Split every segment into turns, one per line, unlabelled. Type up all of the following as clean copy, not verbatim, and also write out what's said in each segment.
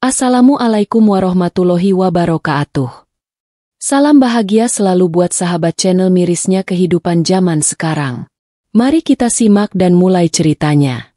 Assalamualaikum warahmatullahi wabarakatuh. Salam bahagia selalu buat sahabat channel mirisnya kehidupan zaman sekarang. Mari kita simak dan mulai ceritanya.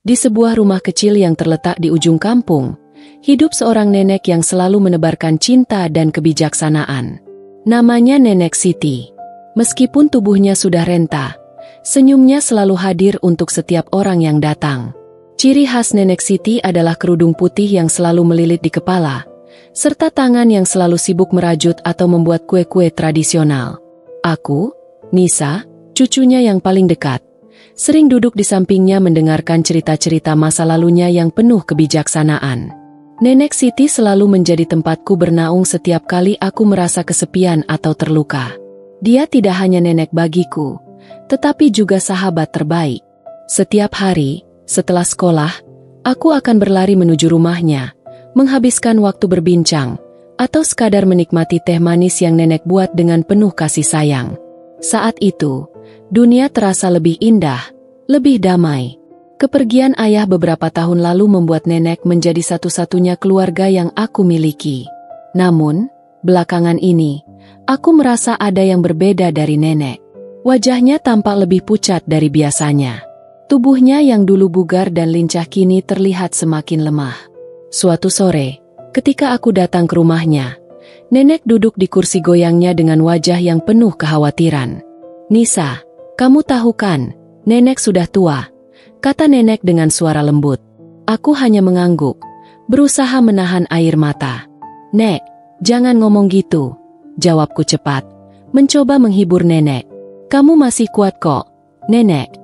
Di sebuah rumah kecil yang terletak di ujung kampung, hidup seorang nenek yang selalu menebarkan cinta dan kebijaksanaan. Namanya Nenek Siti. Meskipun tubuhnya sudah renta, senyumnya selalu hadir untuk setiap orang yang datang. Ciri khas Nenek Siti adalah kerudung putih yang selalu melilit di kepala, serta tangan yang selalu sibuk merajut atau membuat kue-kue tradisional. Aku, Nisa, cucunya yang paling dekat, sering duduk di sampingnya mendengarkan cerita-cerita masa lalunya yang penuh kebijaksanaan. Nenek Siti selalu menjadi tempatku bernaung setiap kali aku merasa kesepian atau terluka. Dia tidak hanya nenek bagiku, tetapi juga sahabat terbaik. Setiap hari, setelah sekolah, aku akan berlari menuju rumahnya, menghabiskan waktu berbincang, atau sekadar menikmati teh manis yang nenek buat dengan penuh kasih sayang. Saat itu, dunia terasa lebih indah, lebih damai. Kepergian ayah beberapa tahun lalu membuat nenek menjadi satu-satunya keluarga yang aku miliki. Namun, belakangan ini, aku merasa ada yang berbeda dari nenek. Wajahnya tampak lebih pucat dari biasanya. Tubuhnya yang dulu bugar dan lincah kini terlihat semakin lemah. Suatu sore, ketika aku datang ke rumahnya, nenek duduk di kursi goyangnya dengan wajah yang penuh kekhawatiran. "Nisa, kamu tahu kan, nenek sudah tua," kata nenek dengan suara lembut. Aku hanya mengangguk, berusaha menahan air mata. "Nek, jangan ngomong gitu," jawabku cepat, mencoba menghibur nenek. "Kamu masih kuat kok, nenek."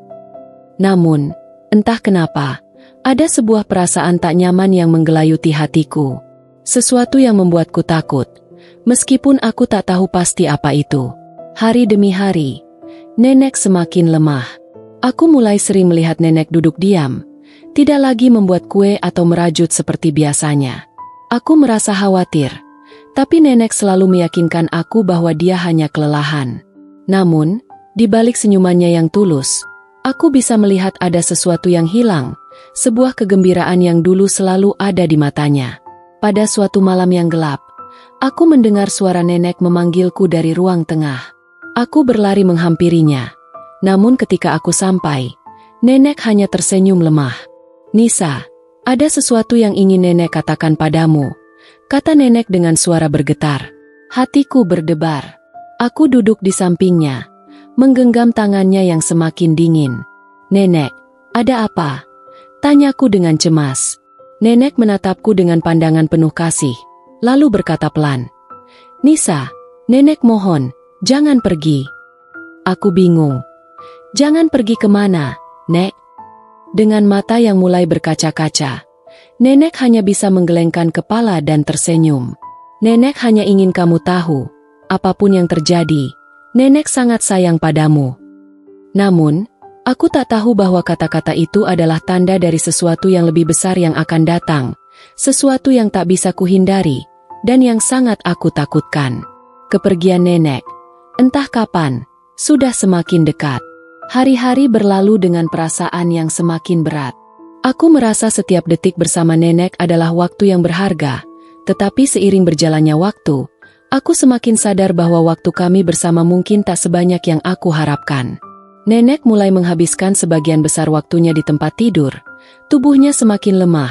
Namun, entah kenapa, ada sebuah perasaan tak nyaman yang menggelayuti hatiku. Sesuatu yang membuatku takut, meskipun aku tak tahu pasti apa itu. Hari demi hari, nenek semakin lemah. Aku mulai sering melihat nenek duduk diam, tidak lagi membuat kue atau merajut seperti biasanya. Aku merasa khawatir, tapi nenek selalu meyakinkan aku bahwa dia hanya kelelahan. Namun, di balik senyumannya yang tulus, aku bisa melihat ada sesuatu yang hilang, sebuah kegembiraan yang dulu selalu ada di matanya. Pada suatu malam yang gelap, aku mendengar suara nenek memanggilku dari ruang tengah. Aku berlari menghampirinya. Namun ketika aku sampai, nenek hanya tersenyum lemah. "Nisa, ada sesuatu yang ingin nenek katakan padamu," kata nenek dengan suara bergetar. Hatiku berdebar. Aku duduk di sampingnya, menggenggam tangannya yang semakin dingin. "Nenek, ada apa?" tanyaku dengan cemas. Nenek menatapku dengan pandangan penuh kasih, lalu berkata pelan, "Nisa, nenek mohon, jangan pergi." Aku bingung. "Jangan pergi kemana, Nek?" Dengan mata yang mulai berkaca-kaca, nenek hanya bisa menggelengkan kepala dan tersenyum. "Nenek hanya ingin kamu tahu, apapun yang terjadi, nenek sangat sayang padamu." Namun, aku tak tahu bahwa kata-kata itu adalah tanda dari sesuatu yang lebih besar yang akan datang, sesuatu yang tak bisa kuhindari, dan yang sangat aku takutkan. Kepergian nenek, entah kapan, sudah semakin dekat. Hari-hari berlalu dengan perasaan yang semakin berat. Aku merasa setiap detik bersama nenek adalah waktu yang berharga, tetapi seiring berjalannya waktu, aku semakin sadar bahwa waktu kami bersama mungkin tak sebanyak yang aku harapkan. Nenek mulai menghabiskan sebagian besar waktunya di tempat tidur, tubuhnya semakin lemah,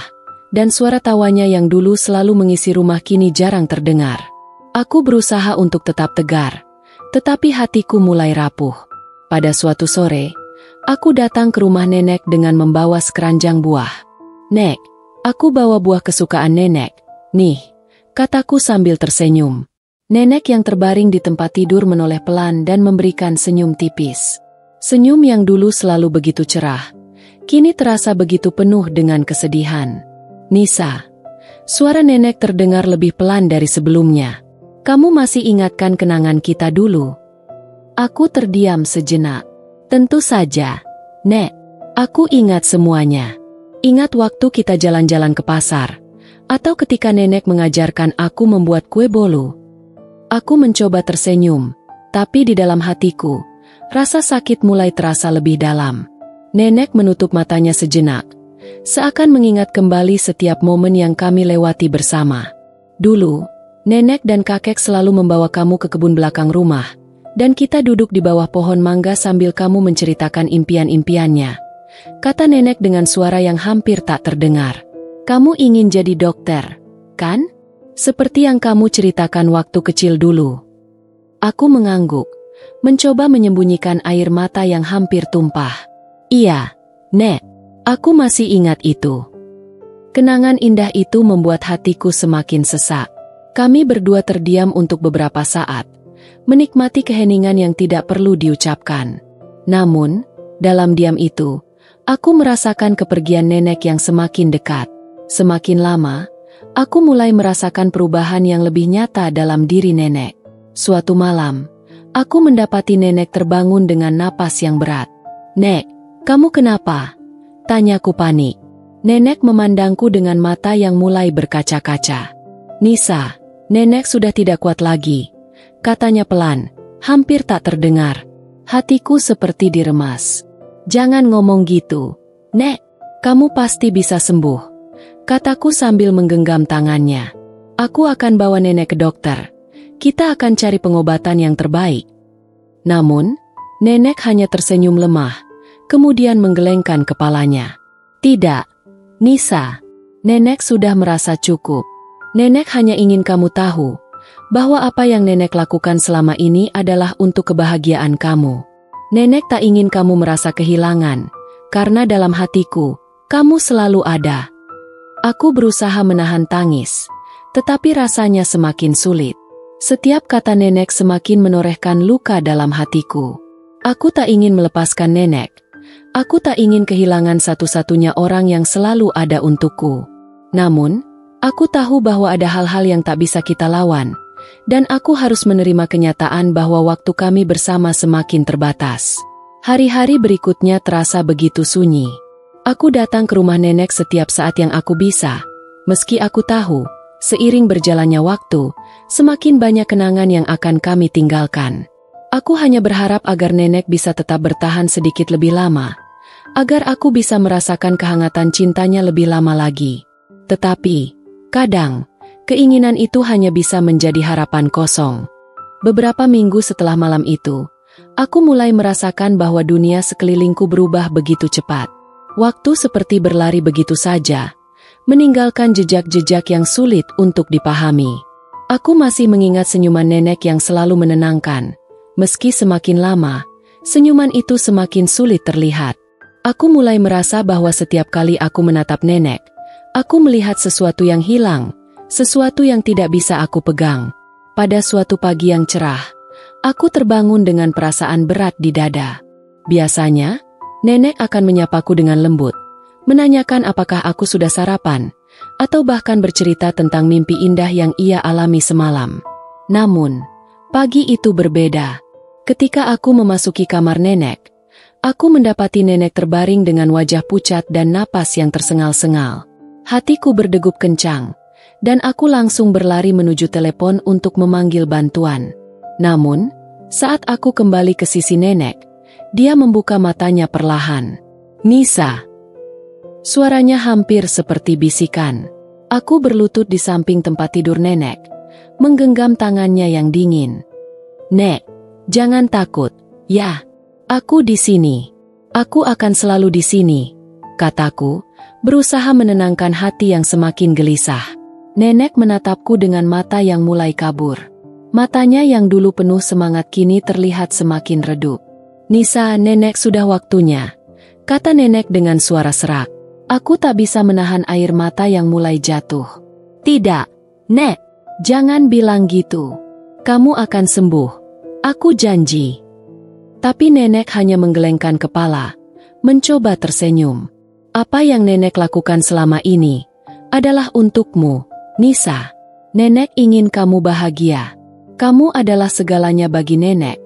dan suara tawanya yang dulu selalu mengisi rumah kini jarang terdengar. Aku berusaha untuk tetap tegar, tetapi hatiku mulai rapuh. Pada suatu sore, aku datang ke rumah nenek dengan membawa sekeranjang buah. "Nek, aku bawa buah kesukaan nenek. Nih," kataku sambil tersenyum. Nenek yang terbaring di tempat tidur menoleh pelan dan memberikan senyum tipis. Senyum yang dulu selalu begitu cerah, kini terasa begitu penuh dengan kesedihan. "Nisa," suara nenek terdengar lebih pelan dari sebelumnya. "Kamu masih ingatkan kenangan kita dulu?" Aku terdiam sejenak. "Tentu saja, Nek. Aku ingat semuanya. Ingat waktu kita jalan-jalan ke pasar, atau ketika nenek mengajarkan aku membuat kue bolu." Aku mencoba tersenyum, tapi di dalam hatiku, rasa sakit mulai terasa lebih dalam. Nenek menutup matanya sejenak, seakan mengingat kembali setiap momen yang kami lewati bersama. Dulu, nenek dan kakek selalu membawa kamu ke kebun belakang rumah, dan kita duduk di bawah pohon mangga sambil kamu menceritakan impian-impiannya. Kata nenek dengan suara yang hampir tak terdengar. Kamu ingin jadi dokter, kan? Seperti yang kamu ceritakan waktu kecil dulu. Aku mengangguk, mencoba menyembunyikan air mata yang hampir tumpah. Iya, Nek, aku masih ingat itu. Kenangan indah itu membuat hatiku semakin sesak. Kami berdua terdiam untuk beberapa saat, menikmati keheningan yang tidak perlu diucapkan. Namun, dalam diam itu, aku merasakan kepergian nenek yang semakin dekat. Semakin lama, aku mulai merasakan perubahan yang lebih nyata dalam diri nenek. Suatu malam, aku mendapati nenek terbangun dengan napas yang berat. "Nek, kamu kenapa?" tanyaku panik. Nenek memandangku dengan mata yang mulai berkaca-kaca. "Nisa, nenek sudah tidak kuat lagi," katanya pelan, hampir tak terdengar. Hatiku seperti diremas. "Jangan ngomong gitu, Nek, kamu pasti bisa sembuh," kataku sambil menggenggam tangannya. "Aku akan bawa nenek ke dokter. Kita akan cari pengobatan yang terbaik." Namun, nenek hanya tersenyum lemah, kemudian menggelengkan kepalanya. "Tidak, Nisa, nenek sudah merasa cukup. Nenek hanya ingin kamu tahu bahwa apa yang nenek lakukan selama ini adalah untuk kebahagiaan kamu. Nenek tak ingin kamu merasa kehilangan, karena dalam hatiku, kamu selalu ada." Aku berusaha menahan tangis, tetapi rasanya semakin sulit. Setiap kata nenek semakin menorehkan luka dalam hatiku. Aku tak ingin melepaskan nenek. Aku tak ingin kehilangan satu-satunya orang yang selalu ada untukku. Namun, aku tahu bahwa ada hal-hal yang tak bisa kita lawan, dan aku harus menerima kenyataan bahwa waktu kami bersama semakin terbatas. Hari-hari berikutnya terasa begitu sunyi. Aku datang ke rumah nenek setiap saat yang aku bisa, meski aku tahu, seiring berjalannya waktu, semakin banyak kenangan yang akan kami tinggalkan. Aku hanya berharap agar nenek bisa tetap bertahan sedikit lebih lama, agar aku bisa merasakan kehangatan cintanya lebih lama lagi. Tetapi, kadang, keinginan itu hanya bisa menjadi harapan kosong. Beberapa minggu setelah malam itu, aku mulai merasakan bahwa dunia sekelilingku berubah begitu cepat. Waktu seperti berlari begitu saja, meninggalkan jejak-jejak yang sulit untuk dipahami. Aku masih mengingat senyuman nenek yang selalu menenangkan. Meski semakin lama, senyuman itu semakin sulit terlihat. Aku mulai merasa bahwa setiap kali aku menatap nenek, aku melihat sesuatu yang hilang, sesuatu yang tidak bisa aku pegang. Pada suatu pagi yang cerah, aku terbangun dengan perasaan berat di dada. Biasanya, nenek akan menyapaku dengan lembut, menanyakan apakah aku sudah sarapan, atau bahkan bercerita tentang mimpi indah yang ia alami semalam. Namun, pagi itu berbeda. Ketika aku memasuki kamar nenek, aku mendapati nenek terbaring dengan wajah pucat dan napas yang tersengal-sengal. Hatiku berdegup kencang, dan aku langsung berlari menuju telepon untuk memanggil bantuan. Namun, saat aku kembali ke sisi nenek, dia membuka matanya perlahan. "Nisa." Suaranya hampir seperti bisikan. Aku berlutut di samping tempat tidur nenek, menggenggam tangannya yang dingin. "Nek, jangan takut, ya. Aku di sini. Aku akan selalu di sini," kataku, berusaha menenangkan hati yang semakin gelisah. Nenek menatapku dengan mata yang mulai kabur. Matanya yang dulu penuh semangat kini terlihat semakin redup. "Nisa, nenek sudah waktunya," kata nenek dengan suara serak. Aku tak bisa menahan air mata yang mulai jatuh. "Tidak, Nek, jangan bilang gitu. Kamu akan sembuh. Aku janji." Tapi nenek hanya menggelengkan kepala, mencoba tersenyum. "Apa yang nenek lakukan selama ini adalah untukmu, Nisa. Nenek ingin kamu bahagia. Kamu adalah segalanya bagi nenek,"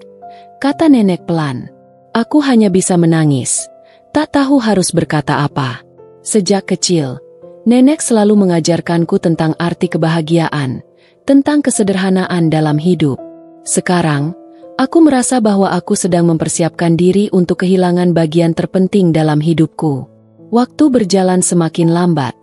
kata nenek pelan. Aku hanya bisa menangis, tak tahu harus berkata apa. Sejak kecil, nenek selalu mengajarkanku tentang arti kebahagiaan, tentang kesederhanaan dalam hidup. Sekarang, aku merasa bahwa aku sedang mempersiapkan diri untuk kehilangan bagian terpenting dalam hidupku. Waktu berjalan semakin lambat.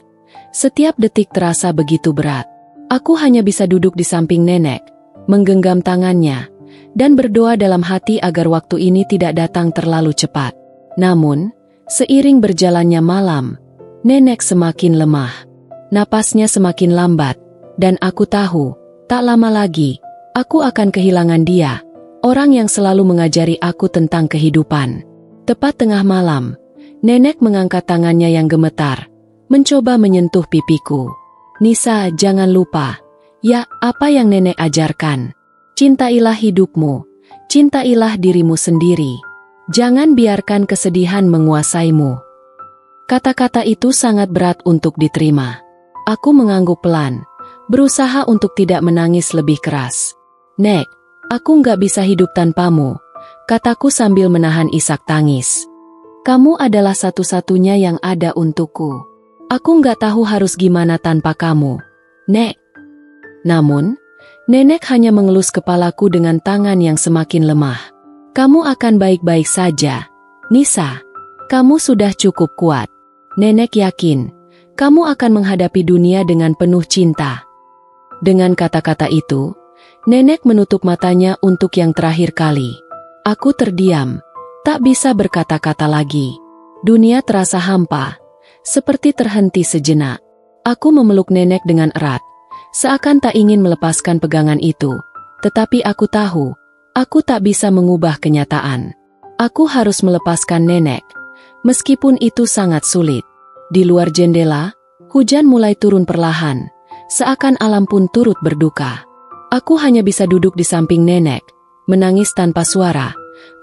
Setiap detik terasa begitu berat. Aku hanya bisa duduk di samping nenek, menggenggam tangannya, dan berdoa dalam hati agar waktu ini tidak datang terlalu cepat. Namun, seiring berjalannya malam, nenek semakin lemah. Napasnya semakin lambat, dan aku tahu, tak lama lagi, aku akan kehilangan dia, orang yang selalu mengajari aku tentang kehidupan. Tepat tengah malam, nenek mengangkat tangannya yang gemetar, mencoba menyentuh pipiku. Nisa, jangan lupa. Ya, apa yang nenek ajarkan? Cintailah hidupmu, cintailah dirimu sendiri. Jangan biarkan kesedihan menguasaimu. Kata-kata itu sangat berat untuk diterima. Aku mengangguk pelan, berusaha untuk tidak menangis lebih keras. Nek, aku nggak bisa hidup tanpamu, kataku sambil menahan isak tangis. Kamu adalah satu-satunya yang ada untukku. Aku nggak tahu harus gimana tanpa kamu, Nek. Namun, nenek hanya mengelus kepalaku dengan tangan yang semakin lemah. Kamu akan baik-baik saja, Nisa. Kamu sudah cukup kuat. Nenek yakin, kamu akan menghadapi dunia dengan penuh cinta. Dengan kata-kata itu, nenek menutup matanya untuk yang terakhir kali. Aku terdiam, tak bisa berkata-kata lagi. Dunia terasa hampa, seperti terhenti sejenak. Aku memeluk nenek dengan erat, seakan tak ingin melepaskan pegangan itu. Tetapi aku tahu, aku tak bisa mengubah kenyataan. Aku harus melepaskan nenek, meskipun itu sangat sulit. Di luar jendela, hujan mulai turun perlahan, seakan alam pun turut berduka. Aku hanya bisa duduk di samping nenek, menangis tanpa suara,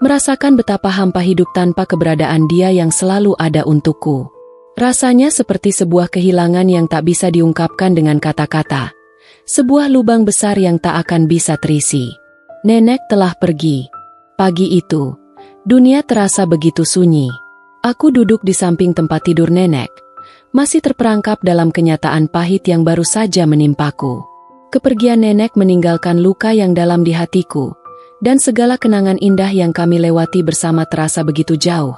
merasakan betapa hampa hidup tanpa keberadaan dia yang selalu ada untukku. Rasanya seperti sebuah kehilangan yang tak bisa diungkapkan dengan kata-kata. Sebuah lubang besar yang tak akan bisa terisi. Nenek telah pergi. Pagi itu, dunia terasa begitu sunyi. Aku duduk di samping tempat tidur nenek, masih terperangkap dalam kenyataan pahit yang baru saja menimpaku. Kepergian nenek meninggalkan luka yang dalam di hatiku, dan segala kenangan indah yang kami lewati bersama terasa begitu jauh,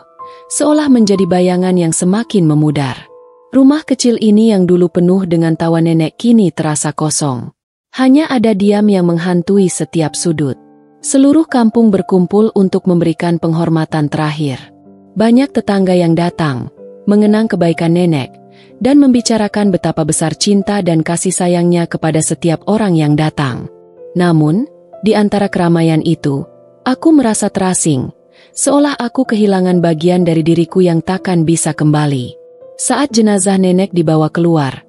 seolah menjadi bayangan yang semakin memudar. Rumah kecil ini yang dulu penuh dengan tawa nenek kini terasa kosong. Hanya ada diam yang menghantui setiap sudut. Seluruh kampung berkumpul untuk memberikan penghormatan terakhir. Banyak tetangga yang datang, mengenang kebaikan nenek, dan membicarakan betapa besar cinta dan kasih sayangnya kepada setiap orang yang datang. Namun, di antara keramaian itu, aku merasa terasing, seolah aku kehilangan bagian dari diriku yang takkan bisa kembali. Saat jenazah nenek dibawa keluar,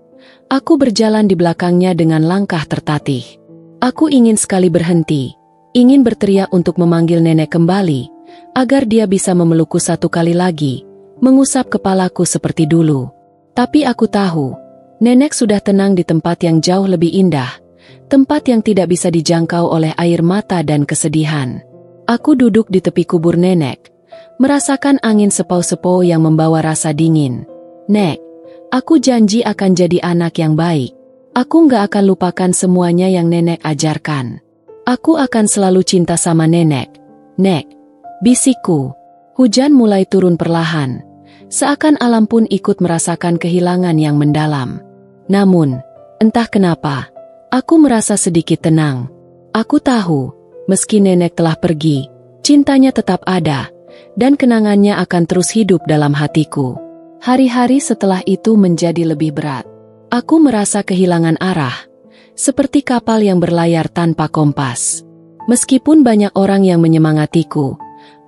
aku berjalan di belakangnya dengan langkah tertatih. Aku ingin sekali berhenti, ingin berteriak untuk memanggil nenek kembali, agar dia bisa memelukku satu kali lagi, mengusap kepalaku seperti dulu. Tapi aku tahu, nenek sudah tenang di tempat yang jauh lebih indah, tempat yang tidak bisa dijangkau oleh air mata dan kesedihan. Aku duduk di tepi kubur nenek, merasakan angin sepau-sepau yang membawa rasa dingin. Nek, aku janji akan jadi anak yang baik. Aku nggak akan lupakan semuanya yang nenek ajarkan. Aku akan selalu cinta sama nenek. Nek, bisikku. Hujan mulai turun perlahan, seakan alam pun ikut merasakan kehilangan yang mendalam. Namun, entah kenapa, aku merasa sedikit tenang. Aku tahu, meski nenek telah pergi, cintanya tetap ada, dan kenangannya akan terus hidup dalam hatiku. Hari-hari setelah itu menjadi lebih berat. Aku merasa kehilangan arah, seperti kapal yang berlayar tanpa kompas. Meskipun banyak orang yang menyemangatiku,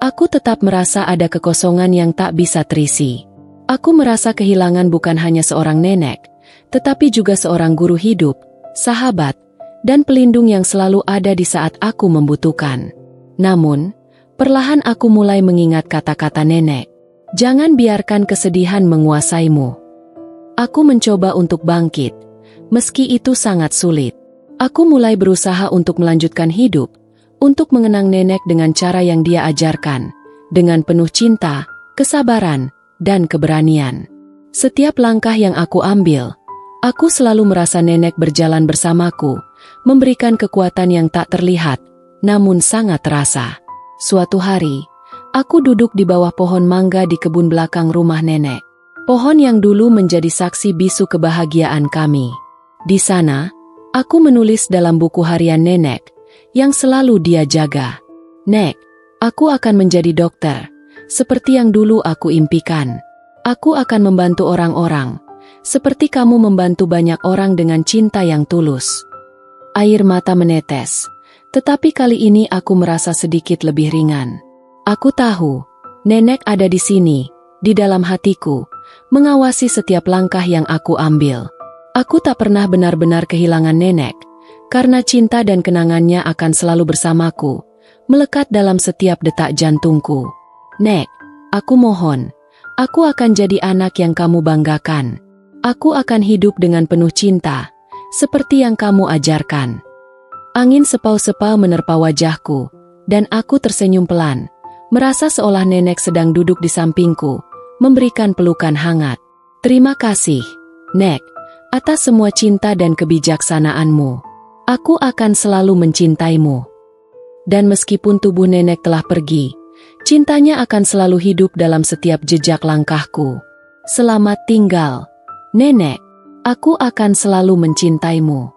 aku tetap merasa ada kekosongan yang tak bisa terisi. Aku merasa kehilangan bukan hanya seorang nenek, tetapi juga seorang guru hidup, sahabat, dan pelindung yang selalu ada di saat aku membutuhkan. Namun, perlahan aku mulai mengingat kata-kata nenek. Jangan biarkan kesedihan menguasaimu. Aku mencoba untuk bangkit, meski itu sangat sulit. Aku mulai berusaha untuk melanjutkan hidup, untuk mengenang nenek dengan cara yang dia ajarkan, dengan penuh cinta, kesabaran, dan keberanian. Setiap langkah yang aku ambil, aku selalu merasa nenek berjalan bersamaku, memberikan kekuatan yang tak terlihat, namun sangat terasa. Suatu hari, aku duduk di bawah pohon mangga di kebun belakang rumah nenek. Pohon yang dulu menjadi saksi bisu kebahagiaan kami. Di sana, aku menulis dalam buku harian nenek, yang selalu dia jaga. Nek, aku akan menjadi dokter, seperti yang dulu aku impikan. Aku akan membantu orang-orang, seperti kamu membantu banyak orang dengan cinta yang tulus. Air mata menetes, tetapi kali ini aku merasa sedikit lebih ringan. Aku tahu, nenek ada di sini, di dalam hatiku, mengawasi setiap langkah yang aku ambil. Aku tak pernah benar-benar kehilangan nenek, karena cinta dan kenangannya akan selalu bersamaku, melekat dalam setiap detak jantungku. Nek, aku mohon, aku akan jadi anak yang kamu banggakan. Aku akan hidup dengan penuh cinta, seperti yang kamu ajarkan. Angin sepau-sepau menerpa wajahku, dan aku tersenyum pelan, merasa seolah nenek sedang duduk di sampingku, memberikan pelukan hangat. Terima kasih, Nek, atas semua cinta dan kebijaksanaanmu. Aku akan selalu mencintaimu. Dan meskipun tubuh nenek telah pergi, cintanya akan selalu hidup dalam setiap jejak langkahku. Selamat tinggal, Nenek. Aku akan selalu mencintaimu.